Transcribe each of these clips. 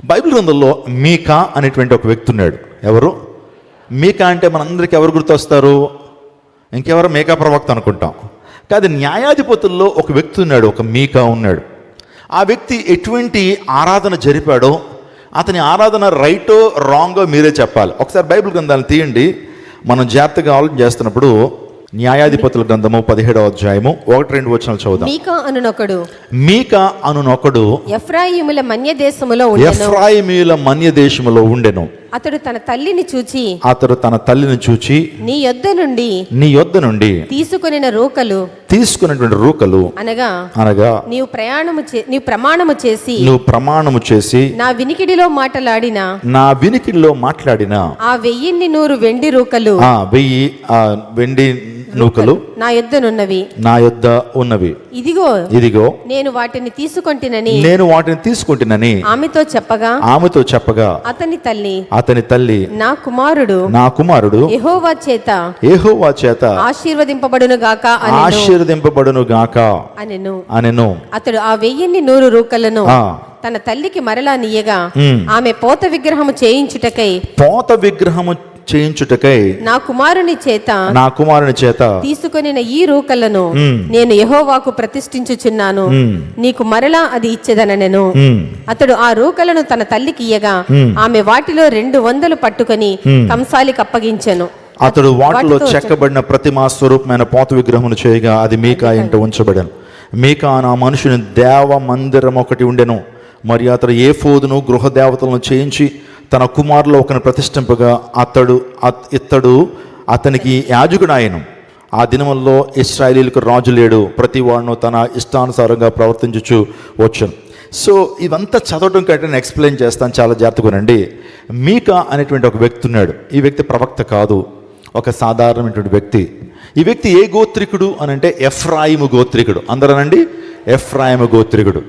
Bible గ్రంథంలో మీకా అనేటువంటి ఒక వ్యక్తి ఉన్నాడు. ఎవరు మీకా అంటే మనందరికీ ఎవరు గుర్తొస్తారు? ఇంకెవరు? మీకా ప్రవక్త అనుకుంటాం. కాదు, న్యాయాధిపతుల్లో ఒక వ్యక్తి ఉన్నాడు, ఒక మీకా ఉన్నాడు. ఆ వ్యక్తి ఎటువంటి ఆరాధన జరిపాడో, అతని ఆరాధన రైటో రాంగో మీరే చెప్పాలి. ఒకసారి బైబిల్ గ్రంథాలను తీయండి. మనం జాగ్రత్తగా ఆలోచన చేస్తున్నప్పుడు న్యాయాధిపతుల గ్రంథము 17వ అధ్యాయము 1-2 వచనాలు చదువుదాం. మీకా అనునొకడు ఎఫ్రాయిముల మన్య దేశములో ఉండెను. అతడు తన తల్లిని చూచి నీ యొద్ద నుండి తీసుకున్నటువంటి రూకలు అనగా నీవు ప్రమాణము చేసి నా వినికిడిలో మాట్లాడిన ఆ 1100 వెండి రూకలు నూకలు నా యొద్ద ఉన్నవి. ఇదిగో నేను వాటిని తీసుకొంటినని ఆమెతో చెప్పగా అతని తల్లి నా కుమారుడు యెహోవా చేత ఆశీర్వదింపబడును గాక అనెను. అతడు ఆ 1100 రూకలను తన తల్లికి మరలా నీయగా ఆమె పోత విగ్రహము చేయించుటకై నా కుమారుని చేత తీసుకొనిన ఈ రూకలను నేను యెహోవాకు ప్రతిష్ఠించుచున్నాను, నీకు మరలా అది ఇచ్చేదనెను. అతడు ఆ రూకలను తన తల్లికి ఇయ్యగా ఆమె వాటిలో 200 పట్టుకొని కంసాలికి అప్పగించెను. అతడు వాటిలో చెక్కబడిన ప్రతిమా స్వరూపమైన పోత విగ్రహమును చేయగా అది మీకా ఇంట ఉంచబడెను. మీకా ఆ మనుషుని దేవ మందిరం ఒకటి ఉండెను. మరి అతడు ఏఫోదును గృహ దేవతలను చేయించి తన కుమారులో ఒకరిని ప్రతిష్ఠింపగా ఇతడు అతనికి యాజకుడు ఆయను. ఆ దినముల్లో ఇశ్రాయేలీయులకు రాజు లేడు, ప్రతి వాడును తన ఇష్టానుసారంగా ప్రవర్తించుచు వచ్చాను. సో ఇదంతా చదవడం కంటే నేను ఎక్స్ప్లెయిన్ చేస్తాను, చాలా జాగ్రత్తగానండి. మీకా అనేటువంటి ఒక వ్యక్తి ఉన్నాడు. ఈ వ్యక్తి ప్రవక్త కాదు, ఒక సాధారణమైనటువంటి వ్యక్తి. ఈ వ్యక్తి ఏ గోత్రికుడు అని అంటే ఎఫ్రాయిము గోత్రికుడు. అందరనండి, ఎఫ్రాయిము గోత్రికుడు.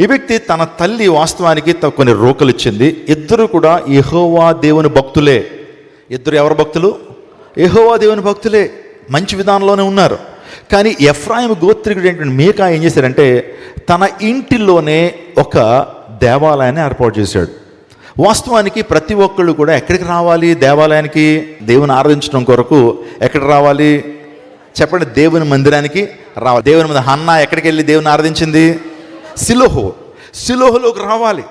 ఈ వ్యక్తి తన తల్లి వాస్తవానికి కొన్ని రూకలు ఇచ్చింది. ఇద్దరు కూడా యెహోవా దేవుని భక్తులే. ఇద్దరు ఎవరు భక్తులు? యెహోవా దేవుని భక్తులే, మంచి విధానంలోనే ఉన్నారు. కానీ ఎఫ్రాయిము గోత్రికుడు ఏంటంటే మీకా ఏం చేశాడంటే తన ఇంటిలోనే ఒక దేవాలయాన్ని ఏర్పాటు చేశాడు. వాస్తవానికి ప్రతి ఒక్కళ్ళు కూడా ఎక్కడికి రావాలి? దేవాలయానికి, దేవుని ఆరాధించడం కొరకు ఎక్కడికి రావాలి చెప్పండి? దేవుని మందిరానికి రావాలి. దేవుని మందిరం. హన్నా ఎక్కడికి వెళ్ళి దేవుని ఆరాధించింది? సిలోహులోకి రావాలి.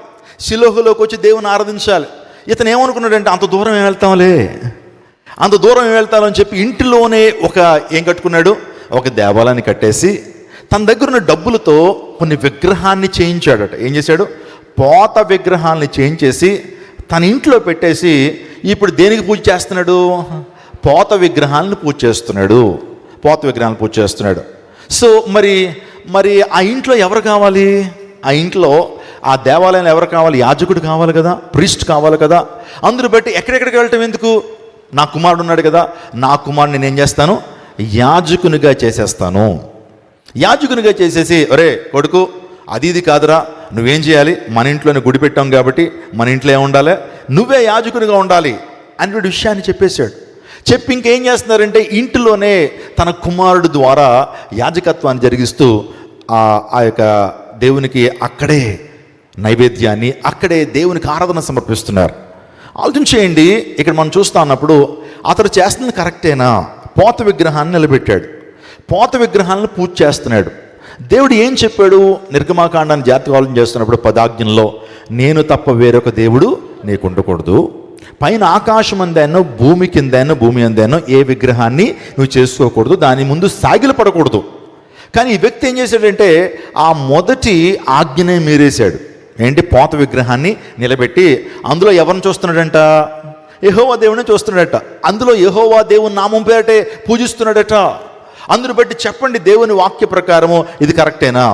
సిలోహులోకి వచ్చి దేవుని ఆరాధించాలి. ఇతను ఏమనుకున్నాడంటే అంత దూరం ఏం వెళ్తామని చెప్పి ఇంటిలోనే ఏం కట్టుకున్నాడు? ఒక దేవాలయాన్ని కట్టేసి తన దగ్గర ఉన్న డబ్బులతో కొన్ని విగ్రహాన్ని చేయించాడట. ఏం చేశాడు? పోత విగ్రహాన్ని చేయించేసి తన ఇంట్లో పెట్టేసి ఇప్పుడు దేనికి పూజ చేస్తున్నాడు? పోత విగ్రహాలను పూజ చేస్తున్నాడు. సో మరి ఆ ఇంట్లో ఎవరు కావాలి? ఆ ఇంట్లో ఆ దేవాలయంలో ఎవరు కావాలి? యాజకుడు కావాలి కదా, ప్రీస్ట్ కావాలి కదా. అందరూ బట్టి ఎక్కడెక్కడికి వెళ్ళటం ఎందుకు? నా కుమారుడు ఉన్నాడు కదా, నా కుమారుడిని నేను ఏం చేస్తాను? యాజకునిగా చేసేసి ఒరే కొడుకు, అది ఇది కాదురా, నువ్వేం చేయాలి? మన ఇంట్లోనే గుడి పెట్టాం కాబట్టి మన ఇంట్లో ఏముండాలి? నువ్వే యాజకునిగా ఉండాలి అనేటువంటి విషయాన్ని చెప్పేశాడు. చెప్పి ఇంకేం చేస్తున్నారంటే ఇంటిలోనే తన కుమారుడు ద్వారా యాజకత్వాన్ని జరిగిస్తూ ఆ యొక్క దేవునికి అక్కడే నైవేద్యాన్ని, అక్కడే దేవునికి ఆరాధన సమర్పిస్తున్నారు. ఆలోచన చేయండి. ఇక్కడ మనం చూస్తా ఉన్నప్పుడు అతడు చేస్తుంది కరెక్టేనా? పోత విగ్రహాన్ని నిలబెట్టాడు, పోత విగ్రహాలను పూజ చేస్తున్నాడు. దేవుడు ఏం చెప్పాడు? నిర్గమాకాండాన్ని జాగ్రత్తగా ఆలోచన చేస్తున్నప్పుడు 10 ఆజ్ఞల్లో నేను తప్ప వేరొక దేవుడు నీకు ఉండకూడదు, పైన ఆకాశం అందేనో భూమి కిందేనో భూమి అందేనో ఏ విగ్రహాన్ని నువ్వు చేసుకోకూడదు, దాని ముందు సాగిలు పడకూడదు. కానీ ఈ వ్యక్తి ఏం చేశాడంటే ఆ మొదటి ఆజ్ఞనే మీరేశాడు. ఏంటి? పోత విగ్రహాన్ని నిలబెట్టి అందులో ఎవరిని చూస్తున్నాడంట? యెహోవా దేవుని చూస్తున్నాడట. అందులో యెహోవా దేవుని నామం పేరటే పూజిస్తున్నాడట. అందును బట్టి చెప్పండి, దేవుని వాక్య ప్రకారము ఇది కరెక్టేనా?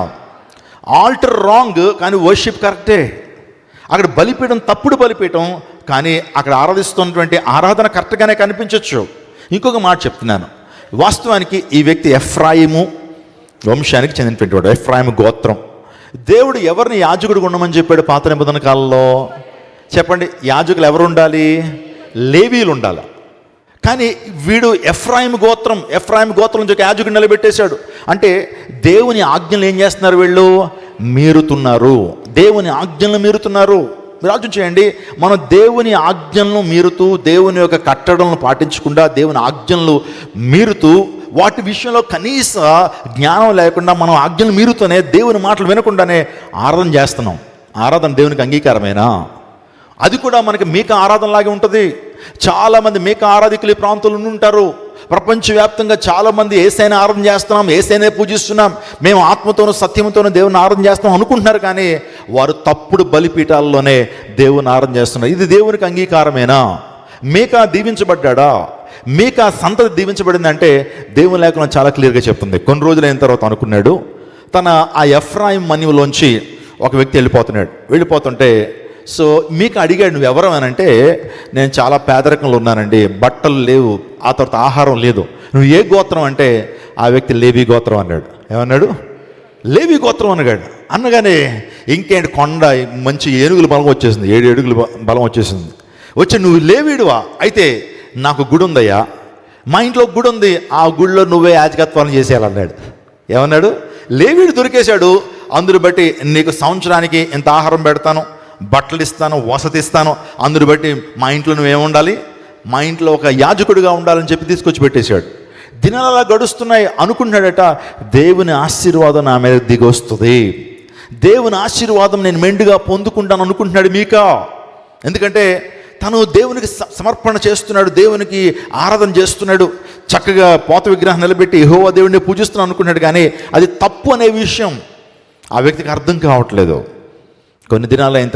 ఆల్టర్ రాంగ్, కానీ వర్షిప్ కరెక్టే. అక్కడ బలిపీఠం తప్పుడు బలిపీఠం, కానీ అక్కడ ఆరాధిస్తున్నటువంటి ఆరాధన కరెక్ట్గానే కనిపించవచ్చు. ఇంకొక మాట చెప్తున్నాను. వాస్తవానికి ఈ వ్యక్తి ఎఫ్రాయిము వంశానికి చెందినటువంటి వాడు, ఎఫ్రాయిము గోత్రం. దేవుడు ఎవరిని యాజకుడు ఉండమని చెప్పాడు పాత నిబంధన కాలంలో? చెప్పండి, యాజకులు ఎవరు ఉండాలి? లేవీలు ఉండాలి. కానీ వీడు ఎఫ్రాయిము గోత్రం నుంచి ఒక యాజకుడు నిలబెట్టేశాడు. అంటే దేవుని ఆజ్ఞలు ఏం చేస్తున్నారు? వీళ్ళు మీరుతున్నారు, దేవుని ఆజ్ఞలు మీరుతున్నారు. మీరు ఆలోచన చేయండి, మనం దేవుని ఆజ్ఞలను మీరుతూ, దేవుని యొక్క కట్టడలను పాటించకుండా, దేవుని ఆజ్ఞలను మీరుతూ, వాటి విషయంలో కనీస జ్ఞానం లేకుండా మనం ఆజ్ఞలు మీరుతూనే, దేవుని మాటలు వినకుండానే ఆరాధన చేస్తున్నాం. ఆరాధన దేవునికి అంగీకారమేనా? అది కూడా మనకి మీకా ఆరాధనలాగే ఉంటుంది. చాలామంది మీకా ఆరాధికులు ఈ ప్రాంతంలో ఉంటారు. ప్రపంచవ్యాప్తంగా చాలామంది ఏసైనా ఆరాధన చేస్తున్నాం, ఏసైనే పూజిస్తున్నాం, మేము ఆత్మతోనూ సత్యంతోనూ దేవుని ఆరాధన చేస్తాం అనుకుంటున్నారు. కానీ వారు తప్పుడు బలిపీఠాల్లోనే దేవుని ఆరాధన చేస్తున్నారు. ఇది దేవునికి అంగీకారమేనా? మీకా దీవించబడ్డా? మీకా సంతతి దీవించబడిందంటే దేవుని లేఖనం చాలా క్లియర్గా చెప్తుంది. కొన్ని రోజులైన తర్వాత అనుకున్నాడు, తన ఆ ఎఫ్రాయిం మన్యులోంచి ఒక వ్యక్తి వెళ్ళిపోతుంటే సో మీకు అడిగాడు, నువ్వు ఎవరు అని అంటే, నేను చాలా పేదరికంలో ఉన్నానండి, బట్టలు లేవు, ఆ తర్వాత ఆహారం లేదు. నువ్వు ఏ గోత్రం అంటే, ఆ వ్యక్తి లేవి గోత్రం అన్నాడు. ఏమన్నాడు? లేవి గోత్రం అన్నాడు. అనగానే ఇంకేంటి, కొండ మంచి ఏనుగుల బలం వచ్చేసింది, 7 ఏనుగుల బలం వచ్చేసింది. వచ్చి, నువ్వు లేవీడువా? అయితే నాకు గుడి ఉందయ్యా, మా ఇంట్లో గుడి ఉంది, ఆ గుడిలో నువ్వే యాజకత్వాన్ని చేసేయాలన్నాడు. ఏమన్నాడు? లేవీడు దొరికేశాడు. అందును బట్టి నీకు సంవత్సరానికి ఇంత ఆహారం పెడతాను, బట్టలు ఇస్తాను, వసతి ఇస్తాను, అందును బట్టి మా ఇంట్లో నువ్వేముండాలి, మా ఇంట్లో ఒక యాజకుడిగా ఉండాలని చెప్పి తీసుకొచ్చి పెట్టేశాడు. దినాలు అలా గడుస్తున్నాయి. అనుకుంటున్నాడట, దేవుని ఆశీర్వాదం నా మీద దిగొస్తుంది, దేవుని ఆశీర్వాదం నేను మెండుగా పొందుకుంటాను అనుకుంటున్నాడు మీకా. ఎందుకంటే తను దేవునికి సమర్పణ చేస్తున్నాడు, దేవునికి ఆరాధన చేస్తున్నాడు, చక్కగా పోత విగ్రహం నిలబెట్టి యెహోవా దేవుడిని పూజిస్తున్నాను అనుకున్నాడు. కానీ అది తప్పు అనే విషయం ఆ వ్యక్తికి అర్థం కావట్లేదు. కొన్ని దినాలు అయిన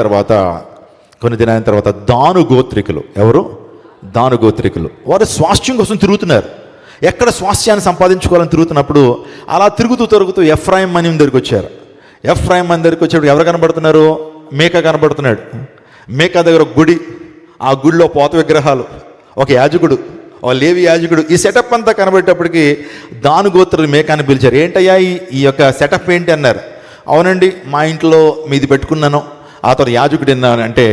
తర్వాత దాను గోత్రికులు, ఎవరు? దాను గోత్రికులు, వారు స్వాస్థ్యం కోసం తిరుగుతున్నారు. ఎక్కడ స్వాస్థ్యాన్ని సంపాదించుకోవాలని తిరుగుతున్నప్పుడు అలా తిరుగుతూ ఎఫ్రాయిం మన్యం దగ్గరికి వచ్చారు. ఎఫ్రాయిం మన్యం దగ్గరికి వచ్చేప్పుడు ఎవరు కనబడుతున్నారు? మీకా కనబడుతున్నాడు. మీకా దగ్గర ఒక గుడి, ఆ గుడిలో పోత విగ్రహాలు, ఒక యాజకుడు, ఒక లేవి యాజకుడు. ఈ సెటప్ అంతా కనబడేటప్పటికి దాను గోత్రులు మీకాని పిలిచారు. ఏంటయ్యా ఈ యొక్క సెటప్ ఏంటి అన్నారు. అవునండి, మా ఇంట్లో మీది పెట్టుకున్నాను, ఆ తర్వాత యాజకుడు విన్నాను అంటే,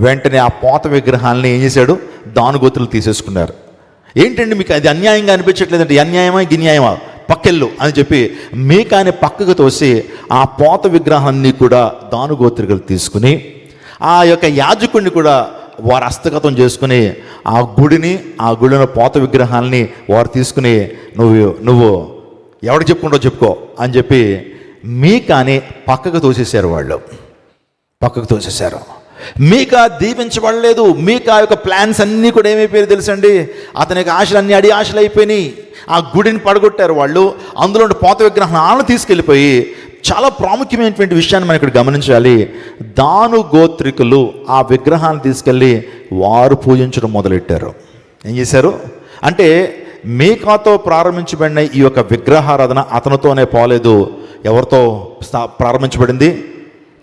వెంటనే ఆ పోత విగ్రహాలని ఏం చేశాడు? దాను గోత్రులు తీసేసుకున్నారు. ఏంటండి మీకు అది అన్యాయంగా అనిపించట్లేదంటే, అన్యాయమా గిన్యాయమా, పక్కెళ్ళు అని చెప్పి మీకాని పక్కకు తోసి ఆ పోత విగ్రహాన్ని కూడా దాను గోత్రికులు తీసుకుని, ఆ యొక్క యాజకుడిని కూడా వారు హస్తగతం చేసుకుని, ఆ గుడిలో పోత విగ్రహాలని వారు తీసుకుని, నువ్వు ఎవరికి చెప్పుకుంటావు చెప్పుకో అని చెప్పి మీకాని పక్కకు తోసేశారు. పక్కకు తోసేశారు. మీకా దీవించబడలేదు. మీకా యొక్క ప్లాన్స్ అన్నీ కూడా ఏమైపోయాయి తెలుసండి? అతనికి ఆశలన్నీ అడి ఆశలు అయిపోయినాయి. ఆ గుడిని పడగొట్టారు వాళ్ళు. అందులో పోత విగ్రహాలను తీసుకెళ్ళిపోయి, చాలా ప్రాముఖ్యమైనటువంటి విషయాన్ని మనం ఇక్కడ గమనించాలి. దాను గోత్రికులు ఆ విగ్రహాన్ని తీసుకెళ్ళి వారు పూజించడం మొదలెట్టారు. ఏం చేశారు అంటే, మీకాతో ప్రారంభించబడిన ఈ యొక్క విగ్రహారాధన అతనితోనే పోలేదు. ఎవరితో ప్రారంభించబడింది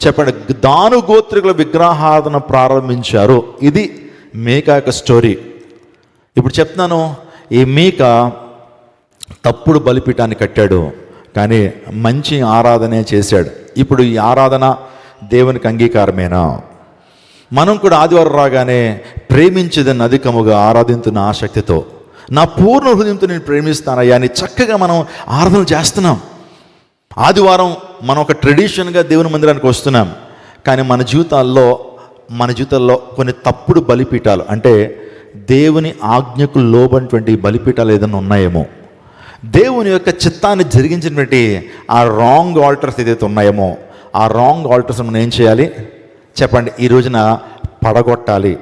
చెప్పండి? దాను గోత్రికుల విగ్రహారాధన ప్రారంభించారు. ఇది మీకా యొక్క స్టోరీ. ఇప్పుడు చెప్తున్నాను, ఈ మీకా తప్పుడు బలిపీఠాన్ని కట్టాడు, కానీ మంచి ఆరాధనే చేశాడు. ఇప్పుడు ఈ ఆరాధన దేవునికి అంగీకారమేనా? మనం కూడా ఆదివారం రాగానే ప్రేమించేదని అధికముగా ఆరాధించిన ఆసక్తితో, నా పూర్ణ హృదయంతో నేను ప్రేమిస్తానయ్యా అని చక్కగా మనం ఆరాధన చేస్తున్నాం. ఆదివారం మనం ఒక ట్రెడిషన్గా దేవుని మందిరానికి వస్తున్నాం. కానీ మన జీవితాల్లో కొన్ని తప్పుడు బలిపీఠాలు, అంటే దేవుని ఆజ్ఞకు లోబడినటువంటి బలిపీఠాలు ఏదైనా ఉన్నాయేమో, దేవుని యొక్క చిత్తాన్ని జరిగించినటువంటి ఆ రాంగ్ ఆల్టర్స్ ఏదైతే ఉన్నాయేమో, ఆ రాంగ్ ఆల్టర్స్ మనం ఏం చేయాలి చెప్పండి? ఈ రోజున పడగొట్టాలి.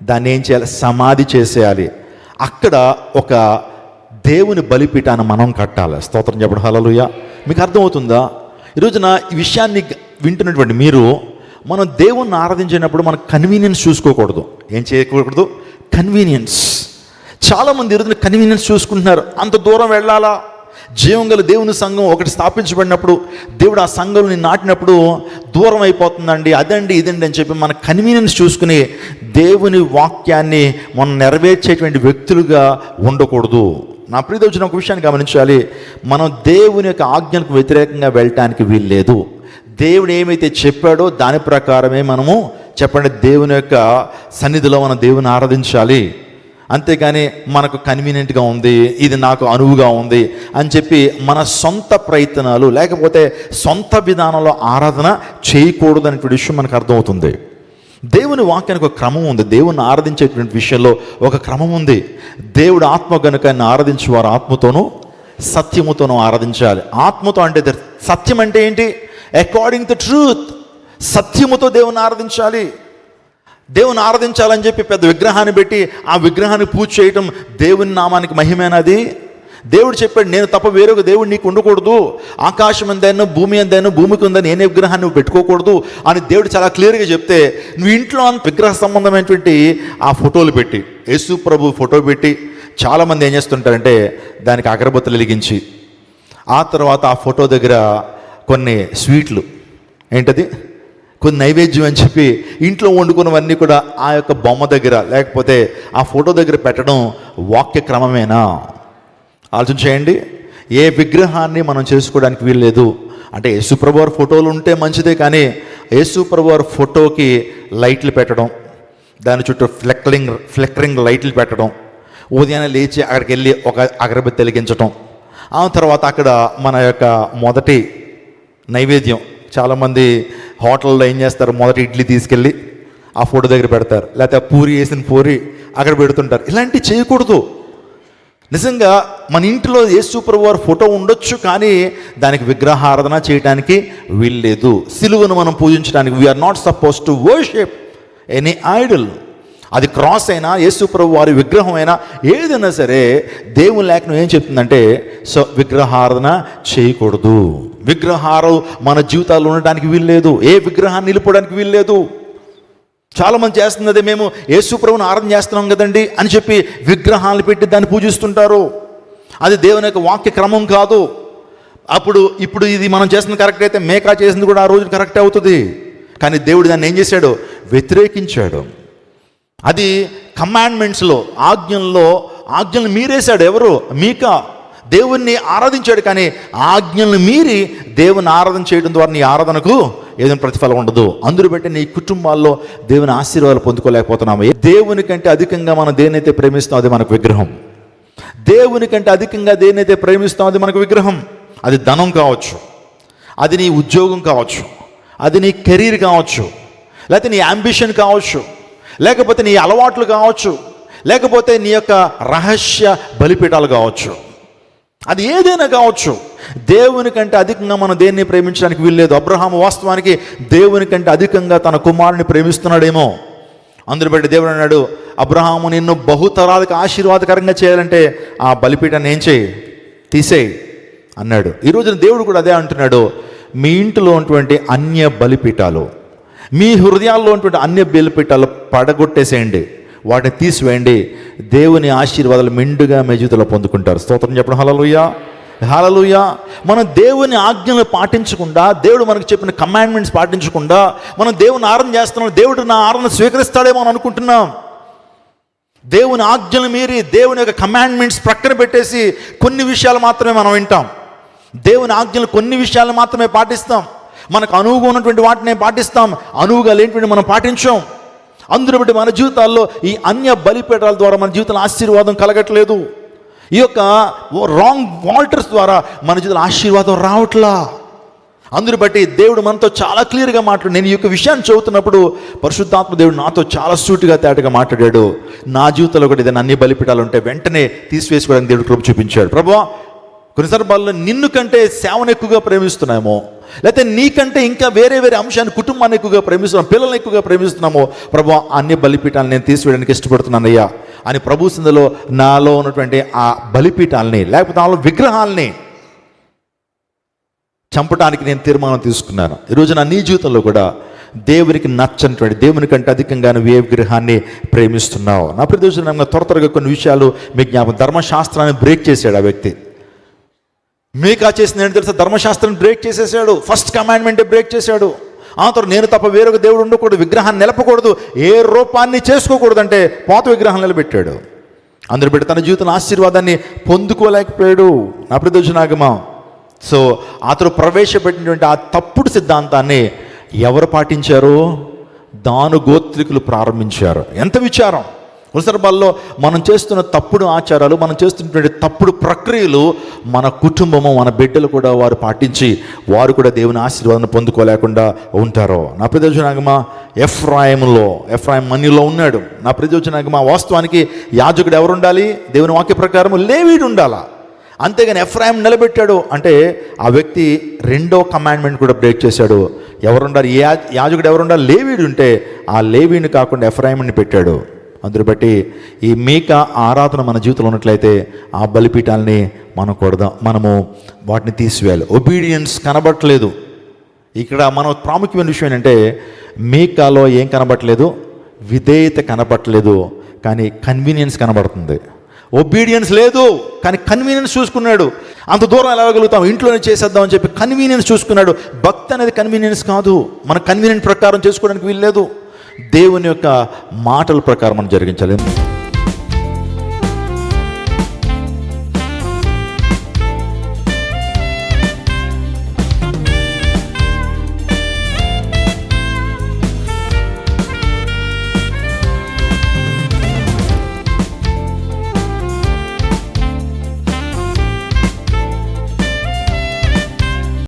దాన్ని ఏం చేయాలి? సమాధి చేసేయాలి. అక్కడ ఒక దేవుని బలిపీఠాన్ని మనం కట్టాలి. స్తోత్రం చెప్పడం. హల్లెలూయా. మీకు అర్థమవుతుందా? ఈ రోజున ఈ విషయాన్ని వింటున్నటువంటి మీరు, మనం దేవుణ్ణి ఆరాధించినప్పుడు మనం కన్వీనియన్స్ చూసుకోకూడదు. ఏం చేయకూడదు? కన్వీనియన్స్. చాలామంది ఈ రోజున కన్వీనియన్స్ చూసుకుంటున్నారు. అంత దూరం వెళ్ళాలా? జీవంగల దేవుని సంఘం ఒకటి స్థాపించబడినప్పుడు, దేవుడు ఆ సంఘంని నాటినప్పుడు దూరం అయిపోతుందండి, అదండి ఇదండి అని చెప్పి మన కన్వీనియన్స్ చూసుకుని దేవుని వాక్యాన్ని మనం నెరవేర్చేటువంటి వ్యక్తులుగా ఉండకూడదు. నా ప్రియదర్శన ఒక విషయాన్ని గమనించాలి. మనం దేవుని యొక్క ఆజ్ఞలకు వ్యతిరేకంగా వెళ్ళటానికి వీల్లేదు. దేవుడు ఏమైతే చెప్పాడో దాని ప్రకారమే మనము చెప్పండి దేవుని యొక్క సన్నిధిలో మనం దేవుని ఆరాధించాలి. అంతేగాని మనకు కన్వీనియంట్గా ఉంది, ఇది నాకు అనువుగా ఉంది అని చెప్పి మన సొంత ప్రయత్నాలు లేకపోతే సొంత విధానంలో ఆరాధన చేయకూడదు అనే విషయం మనకు అర్థమవుతుంది. దేవుని వాక్యానికి ఒక క్రమం ఉంది. దేవుని ఆరాధించేటువంటి విషయంలో ఒక క్రమం ఉంది. దేవుడు ఆత్మ కనుక ఆయన ఆరాధించేవారు ఆత్మతోనూ సత్యముతోనూ ఆరాధించాలి. ఆత్మతో అంటే సత్యం అంటే ఏంటి? According to truth. సత్యముతో దేవుని ఆరాధించాలి. దేవుని ఆరాధించాలని చెప్పి పెద్ద విగ్రహాన్ని పెట్టి ఆ విగ్రహాన్ని పూజ చేయటం దేవుని నామానికి మహిమేనది. దేవుడు చెప్పాడు, నేను తప్ప వేరొక దేవుడు నీకు ఉండకూడదు, ఆకాశం ఎందైనా భూమి ఎందైనా భూమికి ఉందని నేనే విగ్రహాన్ని నువ్వు పెట్టుకోకూడదు అని దేవుడు చాలా క్లియర్గా చెప్తే, నువ్వు ఇంట్లో విగ్రహ సంబంధమైనటువంటి ఆ ఫోటోలు పెట్టి, యేసు ప్రభు ఫోటో పెట్టి, చాలామంది ఏం చేస్తుంటారంటే దానికి అగరబత్తులు వెలిగించి ఆ తర్వాత ఆ ఫోటో దగ్గర కొన్ని స్వీట్లు, ఏంటది, కొన్ని నైవేద్యం అని చెప్పి ఇంట్లో వండుకున్నవన్నీ కూడా ఆ యొక్క బొమ్మ దగ్గర లేకపోతే ఆ ఫోటో దగ్గర పెట్టడం వాక్య క్రమమేనా? ఆలోచన చేయండి. ఏ విగ్రహాన్ని మనం చేసుకోవడానికి వీల్లేదు. అంటే యేసుప్రభు వారి ఫోటోలు ఉంటే మంచిదే, కానీ యేసుప్రభు వారి ఫోటోకి లైట్లు పెట్టడం, దాని చుట్టూ ఫ్లిక్కరింగ్ లైట్లు పెట్టడం, ఉదయాన్నే లేచి అక్కడికి వెళ్ళి ఒక అగరబత్తి వెలిగించడం, ఆ తర్వాత అక్కడ మన యొక్క మొదటి నైవేద్యం, చాలామంది హోటల్లో ఏం చేస్తారు, మొదటి ఇడ్లీ తీసుకెళ్ళి ఆ ఫోటో దగ్గర పెడతారు, లేకపోతే పూరి వేసిన పూరి అక్కడ పెడుతుంటారు. ఇలాంటివి చేయకూడదు. నిజంగా మన ఇంటిలో యేసు ప్రభు వారి ఫోటో ఉండొచ్చు, కానీ దానికి విగ్రహారాధన చేయడానికి వీల్లేదు. సిలువను మనం పూజించడానికి we are not suppose to worship any idol. అది క్రాస్ అయినా యేసు ప్రభు వారి విగ్రహం అయినా ఏదైనా సరే దేవుని లేఖనం ఏం చెప్తుందంటే, సో విగ్రహారాధన చేయకూడదు. విగ్రహాలు మన జీవితాల్లో ఉండడానికి వీల్లేదు. ఏ విగ్రహాన్ని నిలుపుకోవడానికి వీల్లేదు. చాలామంది చేస్తున్నది, మేము యేసు ప్రభువుని ఆరాధన చేస్తున్నాం కదండి అని చెప్పి విగ్రహాలు పెట్టి దాన్ని పూజిస్తుంటారు. అది దేవుని యొక్క వాక్య క్రమం కాదు. ఇప్పుడు ఇది మనం చేస్తుంది కరెక్ట్ అయితే మేకా చేసింది కూడా ఆ రోజు కరెక్ట్ అవుతుంది. కానీ దేవుడు దాన్ని ఏం చేశాడు? వ్యతిరేకించాడు. అది కమాండ్మెంట్స్లో, ఆజ్ఞలను మీరేశాడు. ఎవరు? మీకా. దేవుణ్ణి ఆరాధించాడు, కానీ ఆజ్ఞలను మీరి దేవుని ఆరాధన చేయడం ద్వారా నీ ఆరాధనకు ఏదైనా ప్రతిఫలం ఉండదు. అందులో బట్టి నీ కుటుంబాల్లో దేవుని ఆశీర్వాదాలు పొందుకోలేకపోతున్నాము. దేవుని కంటే అధికంగా మనం దేన్నైతే ప్రేమిస్తాం అది మనకు విగ్రహం. దేవుని కంటే అధికంగా దేన్నైతే ప్రేమిస్తాం అది మనకు విగ్రహం. అది ధనం కావచ్చు, అది నీ ఉద్యోగం కావచ్చు, అది నీ కెరీర్ కావచ్చు, లేకపోతే నీ అంబిషన్ కావచ్చు, లేకపోతే నీ అలవాట్లు కావచ్చు, లేకపోతే నీ యొక్క రహస్య బలిపీఠాలు కావచ్చు, అది ఏదైనా కావచ్చు. దేవుని కంటే అధికంగా మనం దేన్ని ప్రేమించడానికి వీల్లేదు. అబ్రహాము వాస్తవానికి దేవుని కంటే అధికంగా తన కుమారుని ప్రేమిస్తున్నాడేమో. అందుని బట్టి దేవుడు అన్నాడు, అబ్రహాము నిన్ను బహుతరాలకు ఆశీర్వాదకరంగా చేయాలంటే ఆ బలిపీఠాన్ని ఏం చేయి, తీసేయి అన్నాడు. ఈ రోజున దేవుడు కూడా అదే అంటున్నాడు, మీ ఇంటిలో ఉన్నటువంటి అన్య బలిపీఠాలు, మీ హృదయాల్లో ఉన్నటువంటి అన్య బలిపీఠాలు పడగొట్టేసేయండి, వాటిని తీసివేయండి. దేవుని ఆశీర్వాదాలు మెండుగా మీ జీవితంలో పొందుకుంటారు. స్తోత్రం చెప్పడం. హల్లెలూయా, హల్లెలూయా. మనం దేవుని ఆజ్ఞలు పాటించకుండా, దేవుడు మనకు చెప్పిన కమాండ్మెంట్స్ పాటించకుండా మనం దేవుని ఆరాధన చేస్తున్నాం. దేవుడు నా ఆరాధన స్వీకరిస్తాడేమో అని అనుకుంటున్నాం. దేవుని ఆజ్ఞలు మీరి దేవుని యొక్క కమాండ్మెంట్స్ ప్రక్కన పెట్టేసి కొన్ని విషయాలు మాత్రమే మనం వింటాం. దేవుని ఆజ్ఞలు కొన్ని విషయాలు మాత్రమే పాటిస్తాం. మనకు అనువుగా ఉన్నటువంటి వాటినే పాటిస్తాం, అనువుగా లేనిటువంటి మనం పాటించాం. అందులో బట్టి మన జీవితాల్లో ఈ అన్య బలిపీఠాల ద్వారా మన జీవితంలో ఆశీర్వాదం కలగట్లేదు. ఈ యొక్క రాంగ్ వాల్టర్స్ ద్వారా మన జీవితంలో ఆశీర్వాదం రావట్లా. అందుని బట్టి దేవుడు మనతో చాలా క్లియర్గా మాట్లాడు. నేను ఈ యొక్క విషయాన్ని చదువుతున్నప్పుడు పరిశుద్ధాత్మ దేవుడు నాతో చాలా సూటిగా తేటగా మాట్లాడాడు. నా జీవితంలో కూడా ఏదైనా అన్ని బలిపీఠాలు ఉంటే వెంటనే తీసివేసుకోవడానికి దేవుడు కృప చూపించాడు. ప్రభువా, కొన్ని సందర్భాల్లో నిన్ను కంటే సేవను ఎక్కువగా ప్రేమిస్తున్నామో, లేకపోతే నీకంటే ఇంకా వేరే అంశాన్ని, కుటుంబాన్ని ఎక్కువగా ప్రేమిస్తున్నాం, పిల్లల్ని ఎక్కువగా ప్రేమిస్తున్నామో, ప్రభువా అన్ని బలిపీఠాలను నేను తీసివేయడానికి ఇష్టపడుతున్నానయ్యా అని ప్రభు సందులో నాలో ఉన్నటువంటి ఆ బలిపీఠాలని, లేకపోతే నాలో విగ్రహాలని చంపడానికి నేను తీర్మానం తీసుకున్నాను. ఈరోజు నా నీ జీవితంలో కూడా దేవునికి నచ్చనటువంటి, దేవుని కంటే అధికంగా నువ్వు ఏ విగ్రహాన్ని ప్రేమిస్తున్నావు? నా ప్రదేశంలో త్వరగా కొన్ని విషయాలు మీ జ్ఞాపకం. ధర్మశాస్త్రాన్ని బ్రేక్ చేశాడు ఆ వ్యక్తి. మీకా చేసిన ఏంటి తెలుసా? ధర్మశాస్త్రాన్ని బ్రేక్ చేసేసాడు. ఫస్ట్ కమాండ్మెంటే బ్రేక్ చేశాడు. ఆ తర్వాత నేను తప్ప వేరొక దేవుడు ఉండకూడదు, విగ్రహాన్ని నిలపకూడదు, ఏ రూపాన్ని చేసుకోకూడదు అంటే పాత విగ్రహం నిలబెట్టాడు. అందరూ పెట్టి తన జీవితంలో ఆశీర్వాదాన్ని పొందుకోలేకపోయాడు. నా ప్రదేశనాగమా. సో అతను ప్రవేశపెట్టినటువంటి ఆ తప్పుడు సిద్ధాంతాన్ని ఎవరు పాటించారు? దాను గోత్రికులు ప్రారంభించారు. ఎంత విచారం! కొన్ని సందర్భాల్లో మనం చేస్తున్న తప్పుడు ఆచారాలు, మనం చేస్తున్నటువంటి తప్పుడు ప్రక్రియలు మన కుటుంబము, మన బిడ్డలు కూడా వారు పాటించి వారు కూడా దేవుని ఆశీర్వాదాన్ని పొందుకోలేకుండా ఉంటారు. నా ప్రయోజనాగమా ఎఫ్రాయిం మనీలో ఉన్నాడు. నా ప్రయోజనాగమా వాస్తవానికి యాజకుడు ఎవరు ఉండాలి? దేవుని వాక్య ప్రకారం లేవీయుడు ఉండాలా. అంతేగాని ఎఫ్రాయిం నిలబెట్టాడు అంటే ఆ వ్యక్తి రెండో కమాండ్మెంట్ కూడా బ్రేక్ చేశాడు. ఎవరుండాలి? యాజకుడు ఎవరుండాలి? లేవీయుడు ఉంటే ఆ లేవీయుని కాకుండా ఎఫ్రాయిముని పెట్టాడు. అందుని బట్టి ఈ మీకా ఆరాధన మన జీవితంలో ఉన్నట్లయితే ఆ బలిపీఠాలని మనము వాటిని తీసివేయాలి. ఒబీడియన్స్ కనబడట్లేదు. ఇక్కడ మన ప్రాముఖ్యమైన విషయం ఏంటంటే మీకాలో ఏం కనబడట్లేదు? విధేయత కనబడట్లేదు, కానీ కన్వీనియన్స్ కనబడుతుంది. ఒబీడియన్స్ లేదు, కానీ కన్వీనియన్స్ చూసుకున్నాడు. అంత దూరం ఎలా వెళ్ళగలుగుతాం, ఇంట్లోనే చేసేద్దామని చెప్పి కన్వీనియన్స్ చూసుకున్నాడు. భక్తి అనేది కన్వీనియన్స్ కాదు. మన కన్వీనియన్స్ ప్రకారం చేసుకోవడానికి వీల్లేదు. దేవుని యొక్క మాటల ప్రకారం మనం జరిగించాలి.